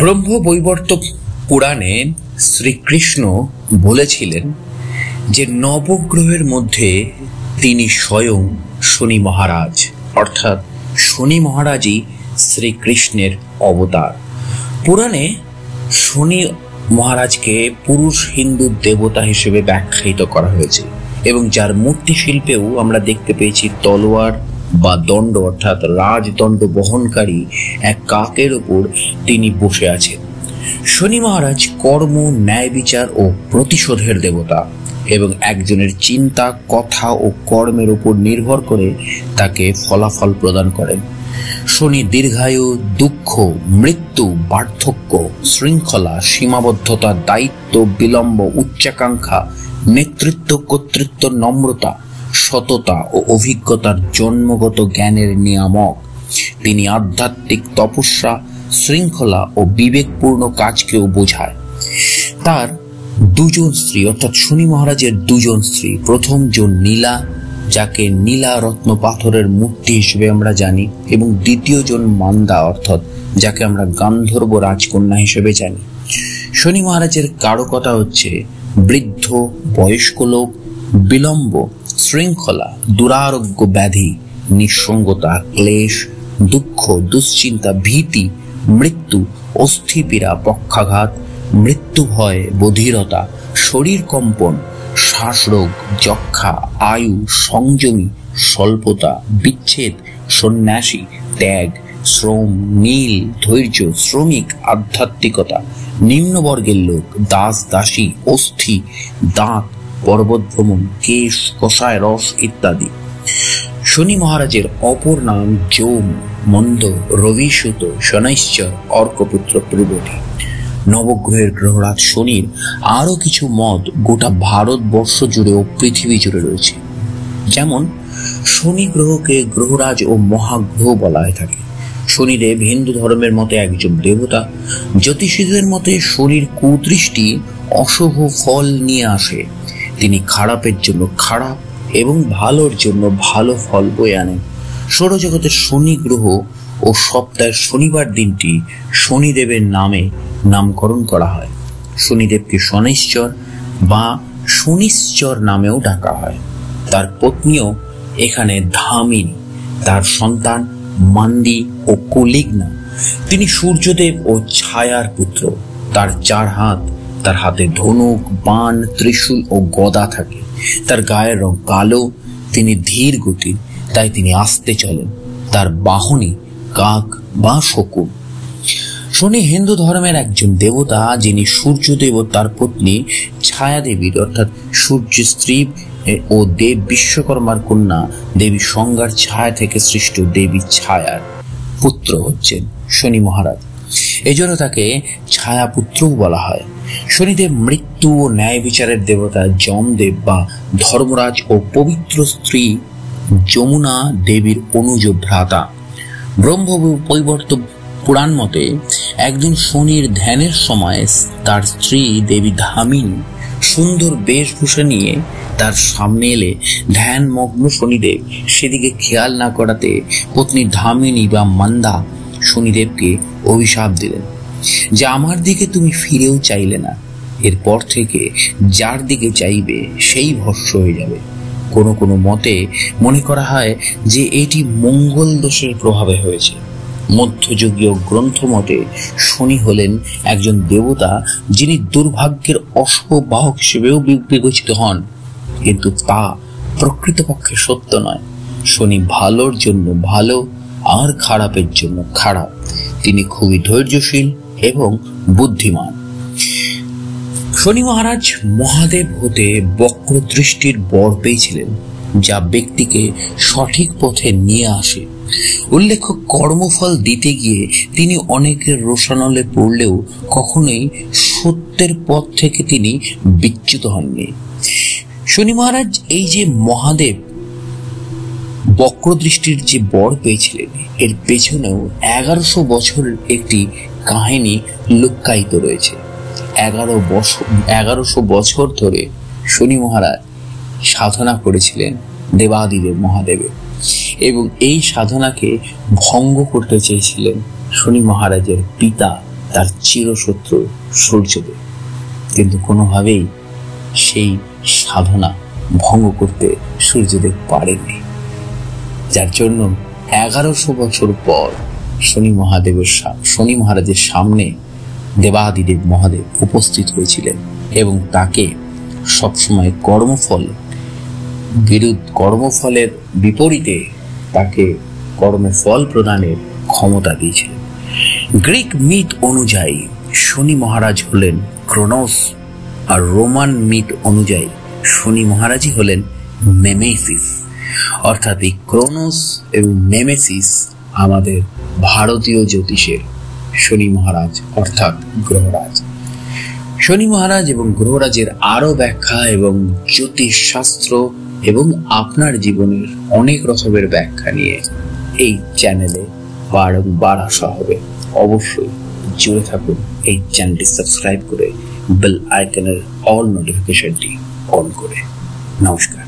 ব্রহ্মবৈবর্ত পুরাণে শ্রীকৃষ্ণ বলেছিলেন যে নবগ্রহের মধ্যে তিনি স্বয়ং শনি মহারাজ, অর্থাৎ শনি মহারাজই শ্রীকৃষ্ণের অবতার। পুরাণে শনি মহারাজকে পুরুষ হিন্দু দেবতা হিসেবে ব্যাখ্যায়িত করা হয়েছে এবং যার মূর্তি শিল্পেও আমরা দেখতে পেয়েছি তলোয়ার বা দণ্ড অর্থাৎ রাজদণ্ড বহনকারী এক কাকের উপর তিনি বসে আছেন। শনি মহারাজ কর্ম, ন্যায় বিচার ও প্রতিশোধের দেবতা এবং একজনের চিন্তা, কথা ও কর্মের উপর নির্ভর করে তাকে ফলাফল প্রদান করেন। শনি দীর্ঘায়ু, দুঃখ, মৃত্যু, বার্ধক্য, শৃঙ্খলা, সীমাবদ্ধতা, দায়িত্ব, বিলম্ব, উচ্চাকাঙ্ক্ষা, নেতৃত্ব, কর্তৃত্ব, নম্রতা, সততা ও অভিজ্ঞতার জন্মগত জ্ঞানের নিয়ামক। তিনি আধ্যাত্মিক তপস্যা, শৃঙ্খলা ও বিবেকপূর্ণ কাজকেও বোঝায়। তার দুজন স্ত্রী অর্থাৎ শনি মহারাজের দুজন স্ত্রী, প্রথম জন নীলা, যাকে নীলা রত্ন পাথরের মূর্তি হিসেবে আমরা জানি, এবং দ্বিতীয় জন মান্দা অর্থাৎ যাকে আমরা গান্ধর্ব রাজকন্যা হিসেবে জানি। শনি মহারাজের কারকতা হচ্ছে বৃদ্ধ, বয়স্ক লোক, বিলম্ব, শৃঙ্খলা, দুরারোগ্য ব্যাধি, নিঃসঙ্গতা, ক্লেশ, দুঃখ, দুশ্চিন্তা, ভীতি, মৃত্যু, অস্থিপীড়া, পক্ষাঘাত, মৃত্যু ভয়, বধিরতা, শরীর কম্পন, শ্বাসরোগ, যক্ষা, আয়ু, সংযমী, স্বল্পতা, বিচ্ছেদ, সন্ন্যাসী, ত্যাগ, শ্রম, নীল, ধৈর্য, শ্রমিক, আধ্যাত্মিকতা, নিম্নবর্গের লোক, দাস, দাসী, অস্থি, দাঁত, পর্বত ভ্রমণ, কেশ, কষায় রস ইত্যাদি। শনি মহারাজের অপর নাম যম, মন্দ, রবিসুত, শনৈশ্চর, অর্কপুত্র প্রভৃতি। নবগ্রহের গ্রহরাজ শনির আরো কিছু মত গোটা ভারতবর্ষ জুড়ে ও পৃথিবী জুড়ে রয়েছে। যেমন শনি গ্রহকে গ্রহরাজ ও মহাগ্রহ বলা হয়ে থাকে। শনিদেব হিন্দু ধর্মের মতে একজন দেবতা। জ্যোতিষীদের মতে শনির কুদৃষ্টি অশুভ ফল নিয়ে আসে। তিনি খারাপের জন্য খারাপ এবং ভালোর জন্য ভালো ফল বয়ে আনেন। সৌরজগতের শনি গ্রহ ও সপ্তাহের শনিবার দিনটি শনিদেবের নামে নামকরণ করা হয়। শনিদেবকে শনৈশ্চর বা শনিশ্চর নামেও ডাকা হয়। তার পত্নীও এখানে ধামিনী, তার সন্তান মান্দি ও কুলিগ্না। তিনি সূর্যদেব ও ছায়ার পুত্র। তার 4 হাত, তার হাতে ধনুক, বাণ, ত্রিশূল ও গদা থাকে। তার গায়ের রং কালো। তিনি ধীর গতির, তাই তিনি আস্তে চলেন। তার বাহনই কাক বা শকুন। শনি হিন্দু ধর্মের একজন দেবতা, যিনি সূর্যদেব ও তার পত্নী ছায়া দেবীর অর্থাৎ সূর্য স্ত্রী ও দেব বিশ্বকর্মার কন্যা দেবী সংজ্ঞার ছায়া থেকে সৃষ্ট দেবী ছায়ার পুত্র হচ্ছেন শনি মহারাজ। এজন্য তাকে ছায়া পুত্রও বলা হয়। শনিদেব মৃত্যু ও ন্যায় বিচারের দেবতা যমদেব বা ধর্মরাজ ও পবিত্র স্ত্রী যমুনা দেবীর অনুজ ভ্রাতা। ব্রহ্মবৈবর্ত পুরাণ মতে একদিন শনির ধ্যানের সময় তার স্ত্রী দেবী ধামিনী সুন্দর বেশভূষা নিয়ে তার সামনে এলে ধ্যানমগ্ন শনিদেব সেদিকে খেয়াল না করাতে পত্নী ধামিনী বা মান্দা শনিদেবকে অভিশাপ দিলেন যে আমার দিকে তুমি ফিরেও চাইলে না। এরপর থেকে যার দিকে চাইবে সেই ভস্ম হয়ে যাবে। কোনো কোনো মতে মনে করা হয় যে এটি মঙ্গল দোষের প্রভাবে হয়েছে। মধ্যযুগীয় গ্রন্থ মতে শনি হলেন একজন দেবতা যিনি দুর্ভাগ্যের অশুভ বাহক হিসেবেও বিবেচিত হন, কিন্তু তা প্রকৃতপক্ষে সত্য নয়। শনি ভালোর জন্য ভালো আর খারাপের জন্য খারাপ। তিনি খুবই ধৈর্যশীল এবং বুদ্ধিমান। শনি মহারাজ মহাদেব হতে বক্র দৃষ্টির বর পেয়েছিলেন, যা ব্যক্তিকে সঠিক পথে নিয়ে আসে। উল্লেখ্য, কর্মফল দিতে গিয়ে তিনি অনেকের রোষানলে পড়লেও কখনোই সত্যের পথ থেকে তিনি বিচ্যুত হননি। শনি মহারাজ এই যে মহাদেব বক্রদৃষ্টির যে বর পেয়েছিলেন, এর পেছনেও 1100 বছরের একটি কাহিনী লুক্কায়িত রয়েছে। 1100 বছর ধরে শনি মহারাজ সাধনা করেছিলেন দেবাদিদেব মহাদেবের, এবং এই সাধনাকে ভঙ্গ করতে চেয়েছিলেন শনি মহারাজের পিতা তার চিরশত্রু সূর্যদেব, কিন্তু কোনোভাবেই সেই সাধনা ভঙ্গ করতে সূর্যদেব পারেননি, যার জন্য 1100 বছর পর শনি মহারাজের সামনে দেবাদিদেব মহাদেব উপস্থিত হয়েছিলেন এবং তাকে সবসময় কর্মফলের বিপরীতে তাকে কর্মের ফল প্রদানের ক্ষমতা দিয়েছিলেন। গ্রিক মিথ অনুযায়ী শনি মহারাজ হলেন ক্রোনোস, আর রোমান মিথ অনুযায়ী শনি মহারাজই হলেন নেমেসিস। অর্থাৎ এই ক্রোনোস এবং নেমেসিস আমাদের ভারতীয় জ্যোতিষের শনি মহারাজ অর্থাৎ গ্রহরাজ। শনি মহারাজ এবং গ্রহরাজের আরো ব্যাখ্যা এবং জ্যোতিষ শাস্ত্র এবং আপনার জীবনের অনেক রকমের ব্যাখ্যা নিয়ে এই চ্যানেলে বারবার আসা হবে। অবশ্যই জুড়ে থাকুন এই চ্যানেলটি সাবস্ক্রাইব করে বেল আইকনের অল নোটিফিকেশনটি অন করে। নমস্কার।